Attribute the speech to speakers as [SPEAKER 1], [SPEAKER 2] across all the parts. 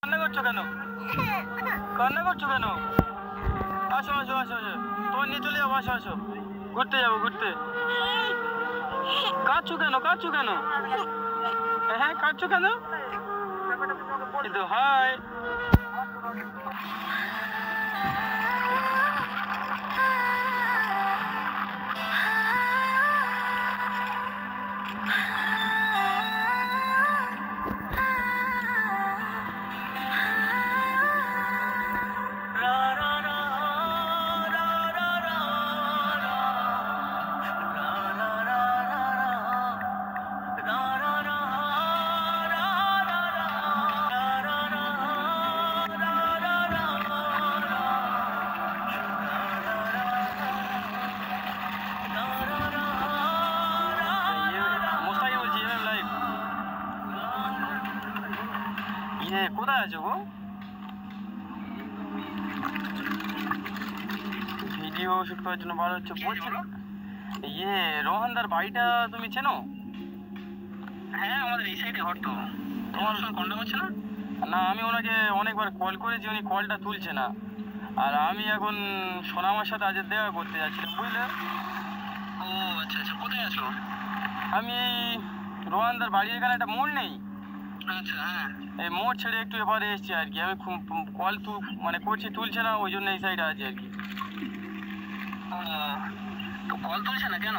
[SPEAKER 1] কান্না করছো কেন? কান্না করছো কেন? আসো আসো আসো আসো, তোমার নিয়ে চলে যাবো। আসো আসো, ঘুরতে যাবো ঘুরতে। কাঁদছো কেন? কাঁদছো কেন? হ্যাঁ কাঁদছো কেন? কিন্তু হাই কোথায় আছো গো? ভিডিও শুট করার জন্য বার হচ্ছে বলছিল। রোহানদার বাড়িটা তুমি চেনো? হ্যাঁ আমাদের এই সাইডে ঘর তো। তোমার সঙ্গে কন্ট্যাক্ট হচ্ছে না? না, আমি ওনাকে অনেকবার কল করেছি, উনি কলটা তুলছে না। আর আমি এখন সোনামার সাথে আজ দেখা করতে যাচ্ছিলাম, বুঝলে? ও আচ্ছা আচ্ছা, কোথায় আছো? আমি রোহানদার বাড়ির এখানে একটা মোড় নেই? আচ্ছা হ্যাঁ, এই মোড় ছেড়ে একটু এবারে এসছি আর কি। আমি কল করছি, তুলছে না, ওই জন্য এই সাইডে আছি আর কি। তো কল তুলছে না কেন?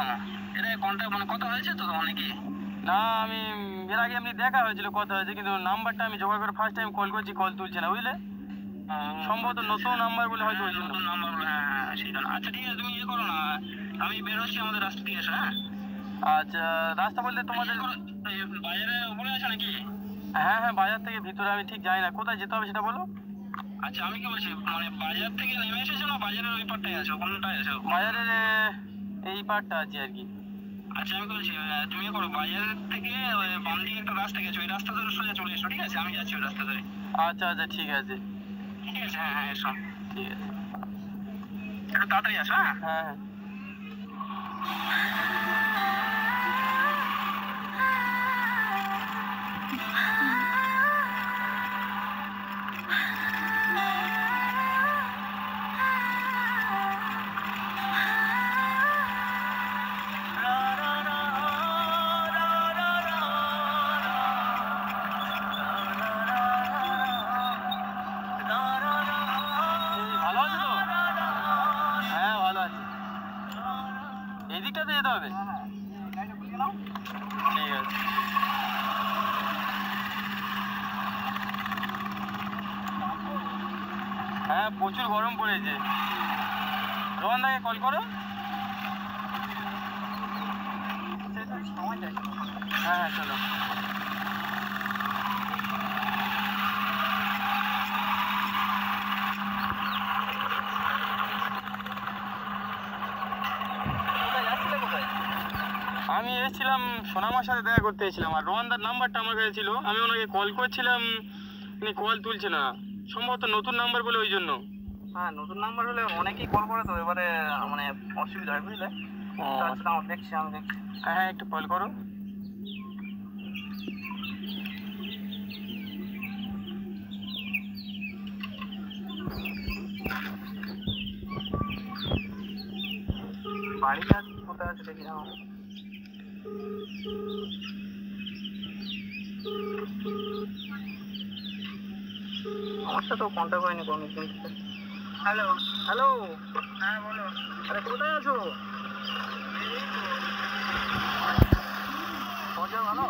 [SPEAKER 1] এর আগে কন্ট্যাক্ট কথা হয়েছে তো অনেকে? না, আমি এর আগে এমনি দেখা হয়েছিল, কথা হয়েছে, কিন্তু নাম্বারটা আমি জোগাড় করে ফার্স্ট টাইম কল করছি, কল তুলছে না, বুঝলে? সম্ভবত নতুন নাম্বার বলে হয়তো ওই জন্য। নতুন নাম্বার বলে, হ্যাঁ হ্যাঁ সেই জন্য। আচ্ছা ঠিক আছে, তুমি করো না, আমি বের হচ্ছি আমাদের রাস্তা দিয়ে এসো। হ্যাঁ আচ্ছা, রাস্তা বলতে তোমাদের বাজারের উপরে আছে নাকি? হ্যাঁ হ্যাঁ, বাজার থেকে ভিতরে আমি ঠিক জানি না, কোথায় যেতে হবে সেটা বলো। আচ্ছা আমি কি বলছি, বাজার থেকে নেমে এসেছো না বাজারের ওই পারটায় আছো, কোনটায় আছো? বাজারের এই পারটা আছি আর কি। আচ্ছা আমি বলছি, তুমি করো, বাজার থেকে বাম দিকে একটা রাস্তা গেছো, ওই রাস্তা ধরে সোজা চলে এসো, ঠিক আছে? আমি যাচ্ছি ওই রাস্তা ধরে। আচ্ছা আচ্ছা ঠিক আছে ঠিক আছে, হ্যাঁ হ্যাঁ এসো, ঠিক আছে, একটু তাড়াতাড়ি আসো। হ্যাঁ হ্যাঁ হ্যাঁ। এদিকটাতে যেতে হবে, ঠিক আছে। হ্যাঁ প্রচুর গরম পড়েছে। রোহানদাকে কল করো। হ্যাঁ হ্যাঁ চলো। আমি এসেছিলাম সোনামার সাথে দেখা করতে এসেছিলাম, আর রোহানদার নাম্বারটা আমার কাছে ছিল, আমি ওনাকে কল করছিলাম, উনি কল তুলছে না, সম্ভবত নতুন নাম্বার বলে ওই জন্য। হ্যাঁ নতুন নাম্বার হলে অনেকেই কল করে, তো এবারে অসুবিধা হয়, বুঝলে? আমি দেখছি। হ্যাঁ হ্যাঁ একটু কল করো। বাড়িটা কোথায় আছে দেখি না, আমার সাথে কন্ট্যাক্ট হয়নি কোনোদিন। হ্যালো হ্যালো, হ্যাঁ বলো। আরে কোথায় আছো? খবর ভালো?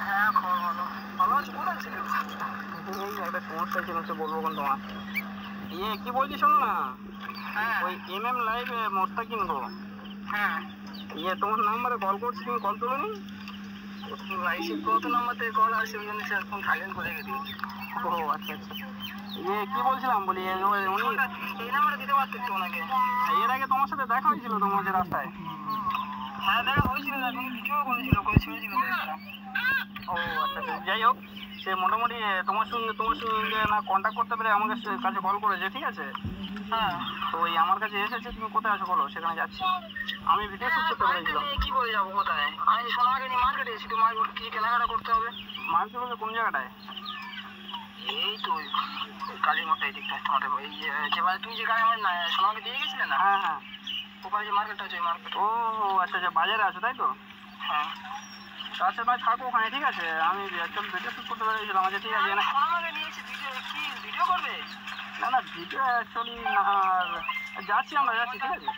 [SPEAKER 1] হ্যাঁ খবর ভালো। ভালো আছো? কোথায় ছিল? এই একটা সমস্যা ছিল, সে বলবো কোন তোমার। কি বলছি শোনো না, হ্যাঁ ওই লাইভে মোটটা কিনবো। হ্যাঁ তোমার নাম্বারে কল করছি, তুমি কল তোলোনি। কত নাম্বার থেকে কল আসছে, ওই জন্য ফোন সাইলেন্ট করে রেখে দিয়েছি। ও আচ্ছা আচ্ছা। কি বলছিলাম বলি, উনি এই নাম্বারে দিতে পারছি ওনাকে। এর আগে তোমার সাথে দেখা হয়েছিল তোমাদের রাস্তায়? হ্যাঁ দেখা হয়েছিল, তুমি ভিডিও করেছিল, ও আচ্ছা আচ্ছা। যাই হোক, সে মোটামুটি তোমার সঙ্গে না কন্ট্যাক্ট করতে পেরে আমার কাছে কল করেছে, ঠিক আছে? হ্যাঁ তো ওই আমার কাছে এসেছে, তুমি কোথায় আছো বলো, সেখানে যাচ্ছি। আমি ভিডিও শুট করতে পেরেছিলাম। কি করে যাবো, কোথায়? আমি সোনামাকে নিয়ে মার্কেটে এসেছি, তো মার্কেট কি কেনাকাটা করতে হবে। মার্কেট বলতে কোন জায়গাটায়? কালীর মোড়টা এই দিকটা তোমাদের এই যেবার তুমি যেখানে আমার সোনাকে দিয়ে গেছিলে না, হ্যাঁ হ্যাঁ, ওখানে যে মার্কেটটা আছে ওই মার্কেট। ও আচ্ছা আচ্ছা, বাজারে আছো তাই তো? হ্যাঁ। আচ্ছা ভাই থাকো ওখানে, ঠিক আছে? আমি অ্যাকচুয়ালি ভিডিও শ্যুট করতে পেরেছিলাম। আচ্ছা ঠিক আছে। না সোনামাকে নিয়েছি, ভিডিও কি ভিডিও করবে? না না, ভিডিও অ্যাকচুয়ালি না, যাচ্ছি আমরা, যাচ্ছি, ঠিক আছে?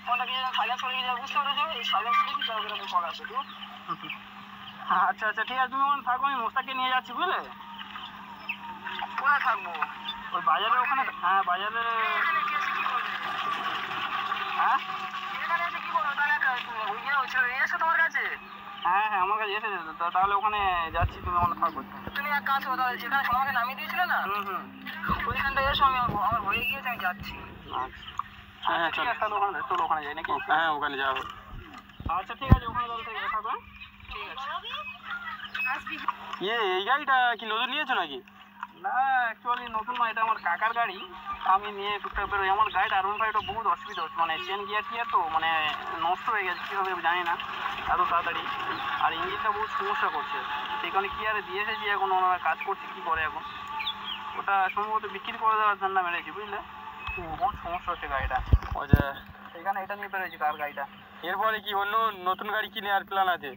[SPEAKER 1] ফোনটা কি সাইলেন্স করে নিয়ে বুঝতে পেরেছো? এই সাইলেন্স করে কি যাবে এরকম কল আসে তো? আচ্ছা আচ্ছা ঠিক আছে, তুমি ওখানে থাকো, আমি মোস্তাককে নিয়ে যাচ্ছি, বুঝলে? কোথায় থাকবো? ওই বাজারে ওখানে। হ্যাঁ বাজারে। হ্যাঁ এখানে এসে কি করবো তাহলে? ওই এসে তোমার কাছে? হ্যাঁ হ্যাঁ আমার কাছে এসেছে, তাহলে ওখানে যাচ্ছি, তুমি ওখানে থাকো। তুমি এক কাজ করো তাহলে, যেখানে সোনাকে নামিয়ে দিয়েছিলে না, ওইখানটা এসো, আমি আমার হয়ে গিয়েছে, আমি যাচ্ছি। আচ্ছা হ্যাঁ ঠিক আছে, তাহলে ওখানে চলো, ওখানে যাই নাকি? হ্যাঁ ওখানে যাবো। আচ্ছা ঠিক আছে, ওখানে তাহলে থেকে থাকো। ঠিক আছে। এই গাড়িটা কি নতুন নিয়েছো নাকি? না অ্যাকচুয়ালি নতুন নয়, এটা আমার কাকার গাড়ি, আমি নিয়ে টুকটাক বেরোই। আমার গাড়িটা R15টা বহুত অসুবিধা হচ্ছে, মানে চেন গিয়ার টিয়ার তো মানে নষ্ট হয়ে গেছে, কী হবে জানি না এত তাড়াতাড়ি, আর ইঞ্জিনটা বহুত সমস্যা করছে, সেই কারণে কি আরে দিয়ে এসেছি, এখন ওনারা কাজ করছে, কী করে এখন ওটা সম্ভবত বিক্রি করে দেওয়ার ধান্দা মেরেছি, বুঝলে? বহুত সমস্যা হচ্ছে গাড়িটা। আচ্ছা সেখানে এটা নিয়ে বেরোয়েছি, কার গাড়িটা। এরপরে কি অন্য নতুন গাড়ি কিনে আর প্ল্যান আছে?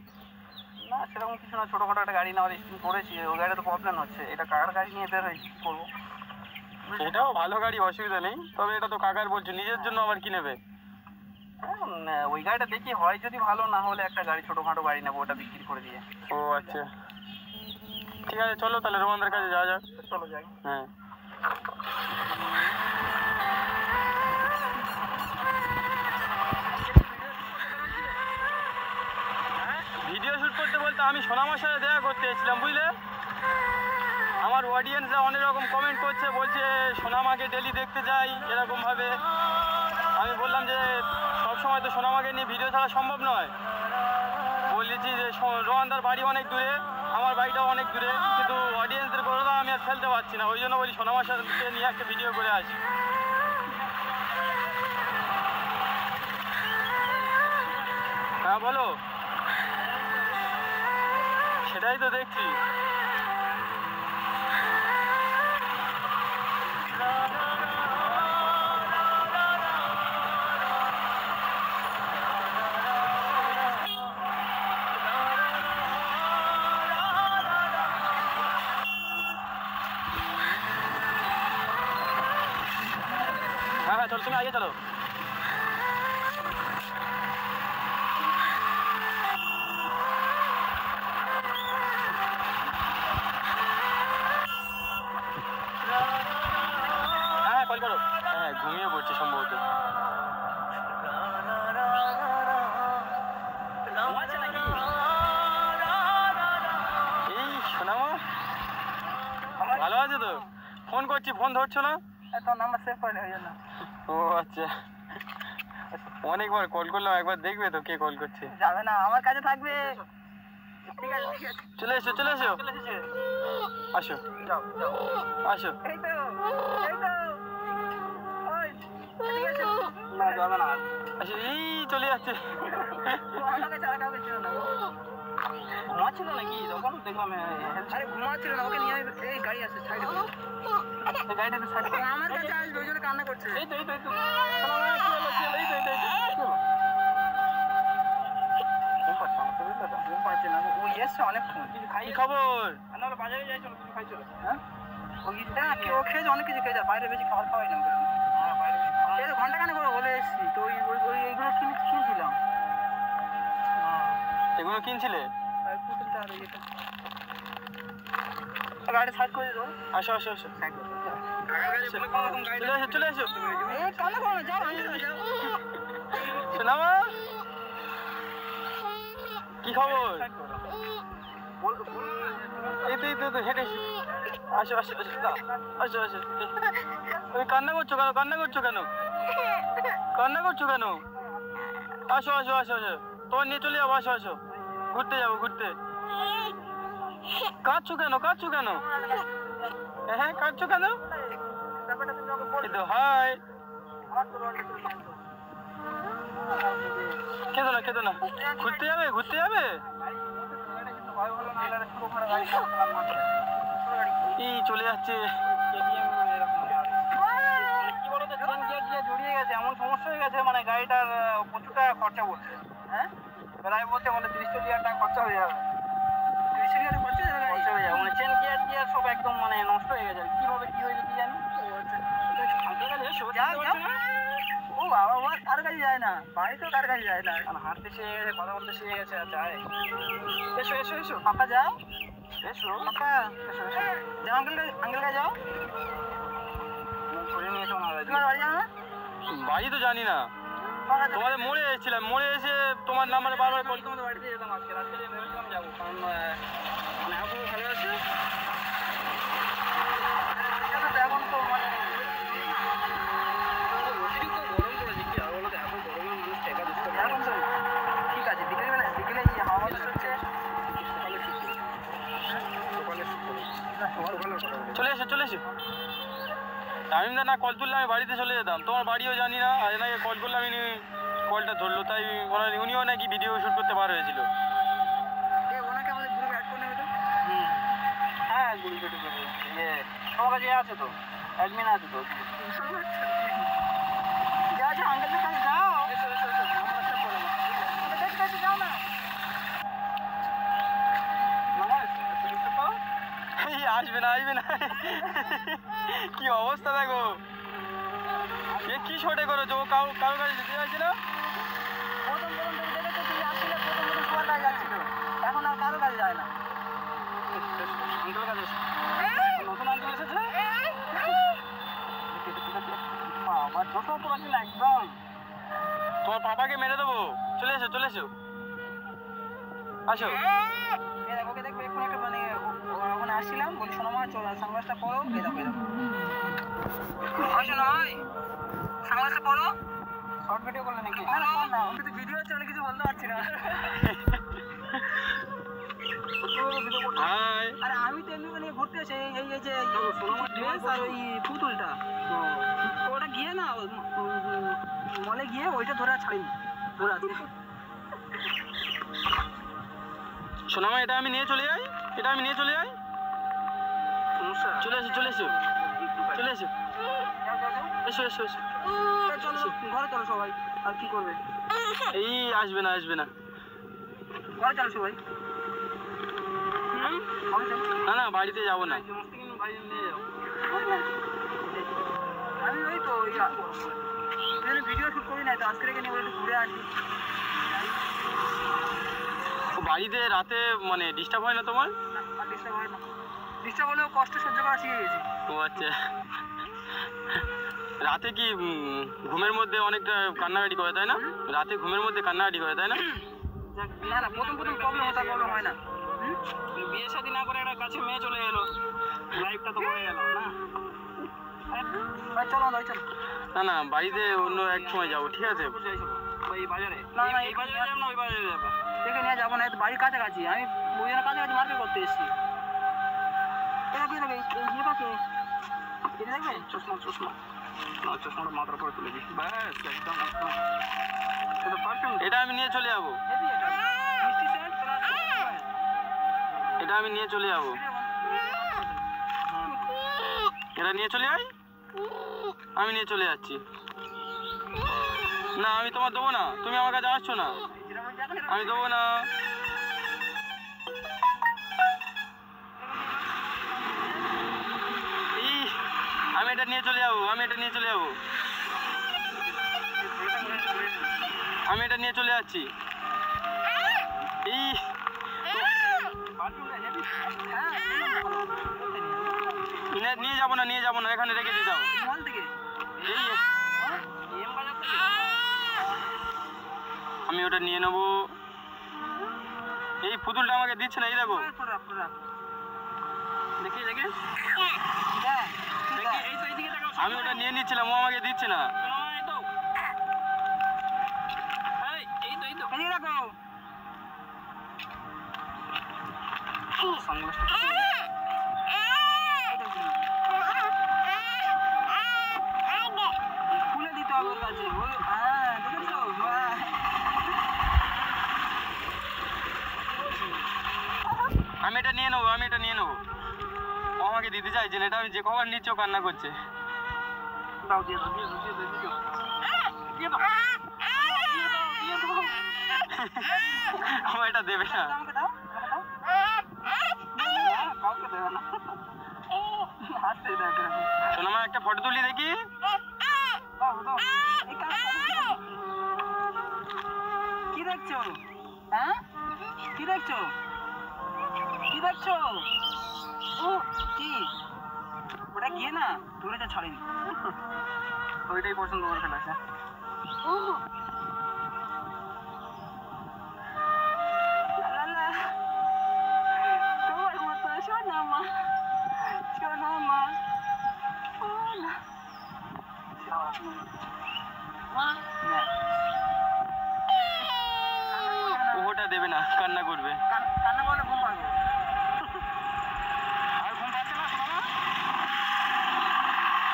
[SPEAKER 1] না সেরকম কিছু না, ছোটোখাটো একটা গাড়ি নেওয়ার স্কিম করেছি, ওই গাড়িটা তো প্রবলেম হচ্ছে, এটা কাকার গাড়ি নিয়ে বেরোয়েছি, কী করবো? এটাও ভালো গাড়ি, অসুবিধা নেই, তবে এটা তো কাকার বলছে, নিজের জন্য আবার কি নেবে? ওই গাড়িটা দেখি হয় যদি ভালো, না হলে একটা গাড়ি ছোটোখাটো গাড়ি নেবো, ওটা বিক্রি করে দিয়ে। ও আচ্ছা ঠিক আছে, চলো তাহলে রোমানদের কাছে যাওয়া যাক। চলো যাই। হ্যাঁ ভিডিও শ্যুট করতে বলতে আমি সোনামার সাথে দেখা করতে এসেছিলাম, বুঝলে? আমার অডিয়েন্সরা অনেক রকম কমেন্ট করছে, বলছে সোনামাকে ডেলি দেখতে যাই এরকমভাবে। আমি বললাম যে সবসময় তো সোনামাকে নিয়ে ভিডিও ছাড়া সম্ভব নয়, বলেছি যে রোহানদার বাড়ি অনেক দূরে, আমার বাড়িটাও অনেক দূরে, কিন্তু অডিয়েন্সদের কথা আমি আর ফেলতে পারছি না, ওই জন্য বলি সোনামার সাথে নিয়ে একটা ভিডিও করে আসি। হ্যাঁ বলো। সেটাই তো দেখছি। হ্যাঁ হ্যাঁ চলো, তুমি আগে চলো। হ্যাঁ কল করো। হ্যাঁ ঘুমিয়ে পড়ছে সম্ভবত। এই সোনামা ভালো আছে তো? ফোন করছি, ফোন ধরছো না? তোর নাম্বার সেভ করে ওই জন্য। ও আচ্ছা, অনেকবার কল করলাম, একবার দেখবে তো কে কল করছে? যাবে না, আমার কাছে থাকবে। ঠিক আছে ঠিক আছে, চলে এসো চলে এসো, আসো আসো। এই তো এই তো, ওই ঠিক আছে। না যাবে না, আচ্ছা এই চলে যাচ্ছে। আমাকে ছাড়া কাউকে ছিল না, ঘুমাচ্ছিল নাকি তখন দেখলাম? আরে ঘুমাচ্ছিল না, ওকে নিয়ে এই গাড়ি আসছে সাইডে, গাড়িটাতে সাইড করে আমার কাছে আসবে, ওই জন্য কান্না করছে। এই তো এই তো এই তো, এই তো এই তো ঘুম পাচ্ছে না, ওই এসছে অনেকক্ষণ। কি খবর? নাহলে বাজারে যাই, চলো কিছু খাই, চলো। হ্যাঁ ও খেয়েছে, অনেক কিছু খেয়েছে, বাইরে বেশি খাবার খাওয়াই না। হ্যাঁ বাইরে বেশি ঘন্টা খানে করে বলে এসছি তো, এইগুলো কিনছিলাম। এগুলো কিনছিলে? গাড়ি সাইড করে দিও। আসো আসো আসো, চলে এসো চলে এসো। সোনামা কি খবর? এই তো এই তো হেঁটে আসো আসো আসো আসো। তুমি কান্না করছো কেন? কান্না করছো কেন? কান্না করছো কেন? আসো আসো আসো আসো, তোমার নিয়ে চলে যাবো, আসো আসো, ঘুরতে যাবো ঘুরতে। কাঁদছো কেন? কাঁদছো কেন? হ্যাঁ কাঁদছো কেন? হাই, কেঁদো না কেঁদো না, ঘুরতে যাবে ঘুরতে যাবে। এই চলে যাচ্ছে। গেছে, এমন সমস্যা হয়ে গেছে, মানে গাড়িটার প্রচুর টাকা খরচা বলছে। হ্যাঁ প্রায় বলছে মানে 30-40 হাজার টাকা খরচা হয়ে যাবে। 30-40 হাজার খরচা হয়ে যাবে, মানে চেন গিয়ার টিয়ার সব একদম মানে নষ্ট হয়ে গেছে। কীভাবে কী হয়েছে কি জানি। ও বাবা, ও কার কাছে যায় না, বাড়িতেও কার কাছে যায় না, হাঁটতে শিখে গেছে, কথা বলতে শিখে গেছে। যায় এসো এসো এসো পাপা, যাও এসো পাপা, এসো এসো যাও আঙ্কেল কাছে যাও। ঘুরে নিয়ে এসো না, তোমার বাড়ি যাও না? বাড়ি তো জানি না, তোমাদের মোড়ে এসেছিলাম, মোড়ে এসে তোমার নাম্বারে বারবার কল। তোমাদের বাড়িতে যেতাম আজকে ভেবেছিলাম যাবো, কারণ মানে আপু ভালো আছে এখন তো মানে অতিরিক্ত গরম পড়েছে। কি আর বলো তো, এত গরমে মানুষ টেকা দিতে পারে এখন। তো ঠিক আছে, বিকেলে হাওয়া বাতাস হচ্ছে, চলে এসো চলে এসো। টাইম না কল তুললে আমি বাড়িতে চলে যেতাম, তোমার বাড়িও জানি না, আর এনাকে কল করলে আমি কলটা ধরলো, তাই উনিও নাকি ভিডিও শ্যুট করতে বার হয়েছিল। ওনাকে আমাদের গ্রুপে অ্যাড করলে হতো। হ্যাঁ গ্রুপে ইয়ে সবার কাছে আছে তো, অ্যাডমিন আছে তো। যা যা আঙ্কেলের কাছে যাও, এসো এসো এসো, আমার একটা বলে আমাদের কাছে যাও না। আসবে না আসবে না, কি অবস্থা দেখো, এ কি শটে করেছো, ও কারো কাছে যেতে চাইছে না। প্রথম দেখেছো তুমি আসলে প্রথম সবার কাছে যাচ্ছিল, এখন আর কারো কাছে যায় না। আঙ্কেলের কাছে নতুন আঙ্কেল এসেছে, আমার ছোট পড়াশি না একদম, তোমার পাপাকে মেরে দেবো। চলে এসো চলে এসো, আসো। ওকে দেখবো এক্ষুনি একটা মানে ওখানে আসছিলাম, বলি শোনো মা চলো সানগ্লাসটা পরো, দেখো আসো না ভাই, সানগ্লাসটা পরো। শর্ট ভিডিও করলে নাকি? না না ওকে তো ভিডিও হচ্ছে, অনেক কিছু বলতে পারছি না। আরে আমি তো এমনি নিয়ে ঘুরতে এসে এই যে ড্রেস আর ওই পুতুলটা, ওটা গিয়ে না মলে গিয়ে ওইটা ধরে ছাড়িনি, ধরে আছে। সোনামা এটা আমি নিয়ে চলে যাই, এটা আমি নিয়ে চলে যাই। চলে এসো চলে এসো চলে এসো, এসো এসো এসো, চলো ঘরে চলো সবাই। আর কি করবে, এই আসবে না আসবে না, ঘরে চলো সবাই। না না বাড়িতে যাবো না, আমি ওই তো ভিডিও শুট করি না তো, আজকে রেখে নিয়ে একটু ঘুরে আসি। বাড়িতে রাতে মানে ডিস্টার্ব হয় না তোমার? ডিস্টার্ব হয় না, ডিস্টার্ব হলেও কষ্ট সহ্য করা শিখে গেছি। ও আচ্ছা, রাতে কি ঘুমের মধ্যে অনেকটা কান্নাকাটি করে তাই না? রাতে ঘুমের মধ্যে কান্নাকাটি করে তাই না? না না প্রথম প্রবলেম হতা, প্রবলেম হয় না। বিয়ে শাদী না করে একটা কাছে মেয়ে চলে এলো, লাইফটা তো হয়ে গেল না। চলো চলো, না না বাড়িতে অন্য এক সময় যাবো, ঠিক আছে? ওই বাজারে, না না এই বাজারে যাবো না, ওই বাজারে যাবো, দেখে নিয়ে যাবো না, বাড়ির কাছাকাছি, আমি বইজনের কাছাকাছি মার্কেট করতে এসেছি। দেখবে চশমা চশমা চশমাটা মাথার উপরে তুলে দিই, ব্যাস একদম একদম। এটা আমি নিয়ে চলে যাবো, এটা আমি নিয়ে চলে যাবো, এটা নিয়ে চলে যাই, আমি নিয়ে চলে যাচ্ছি। না আমি তোমার দেবো না, তুমি আমার কাছে আসছো না, আমি দেবো না। আমি এটা নিয়ে চলে যাবো, আমি এটা নিয়ে চলে যাবো, আমি এটা নিয়ে চলে যাচ্ছি। এই নিয়ে যাবো না, নিয়ে যাবো না, এখানে রেখে দিয়ে যাও। আমি ওটা নিয়ে নেবো, এই পুতুলটা আমাকে দিচ্ছে না, এই দেখো দেখি দেখি, আমি ওটা নিয়ে নিচ্ছিলাম, ও আমাকে দিচ্ছে না। খুলে দিতে হবে ওর কাছে, আমি এটা নিয়ে নেবো, আমি এটা নিয়ে নেবো, ও আমাকে দিতে চাইছে না, এটা আমি যে কবার নিচ্ছি ও কান্না করছে। দাও দিয়ে দাও দিয়ে দাও দিয়ে দাও। দিয়ে দাও আমার এটা দেবে না, আমাকে দাও কাউকে দেবে না। শোনো মা, একটা ফটো তুলি দেখি। কি দেখছো? হ্যাঁ কি দেখছো? কি দেখছো? ও কি ওটা গিয়ে না দূরে যা ছাড়েনি, ওইটাই পছন্দ করে ফেলেছে। তোমার মতো শোনা মা, শোনা মা, ওটা দেবে না, কান্না করবে। কান্না করলে ঘুম পাবে। আর ঘুম পাচ্ছে না শোনা মা,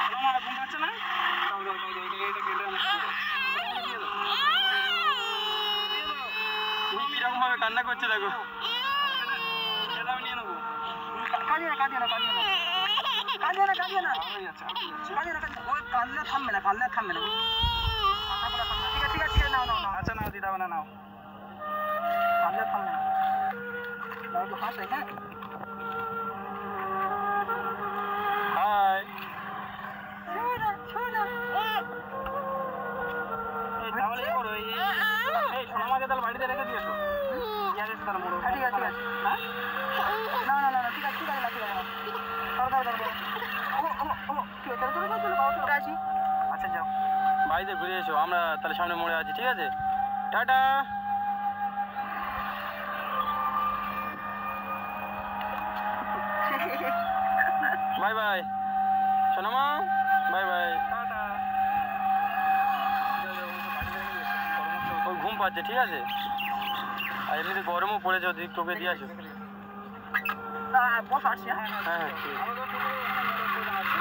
[SPEAKER 1] শোনা মা, ঘুম পাচ্ছে না। কিরকম ভাবে কান্না করছে দেখো। নিয়ে নেবো। কাঁদিয়ে না কাঁদিয়ে না কাঁদিয়ে না কাঁদিয়ে না কাঁদিয়ে না কাঁদিয়ে না, ওই কান্না থামবে না, কান্না থামবে না। ঠিক আছে ঠিক আছে, নাও নাও নাও। আচ্ছা নাও, দিতে হবে না, নাও। কান্না থামবে না, নাও একটু হাসে। হ্যাঁ হাই শোনা শোনা। তাহলে এ করো, এই সোনা মাকে তাহলে বাড়িতে রেখে দিয়েছো। ঠিক আছে তাহলে মোড়ো। ঠিক আছে ঠিক আছে। হ্যাঁ না না না ঠিক আছে ঠিক আছে, ঠিক আছে। আচ্ছা যাও, বাড়িতে ঘুরে এসো, আমরা তাহলে সামনে মোড়ে আছি। ঠিক আছে, টাটা। বাই বাই শোনো মা, বাই বাই, টাটা। ওই ঘুম পাচ্ছে, ঠিক আছে। আর এমনিতে গরমও পড়েছে, ওদিক তোকে দিয়ে আসো। হ্যাঁ হ্যাঁ ঠিক আছে।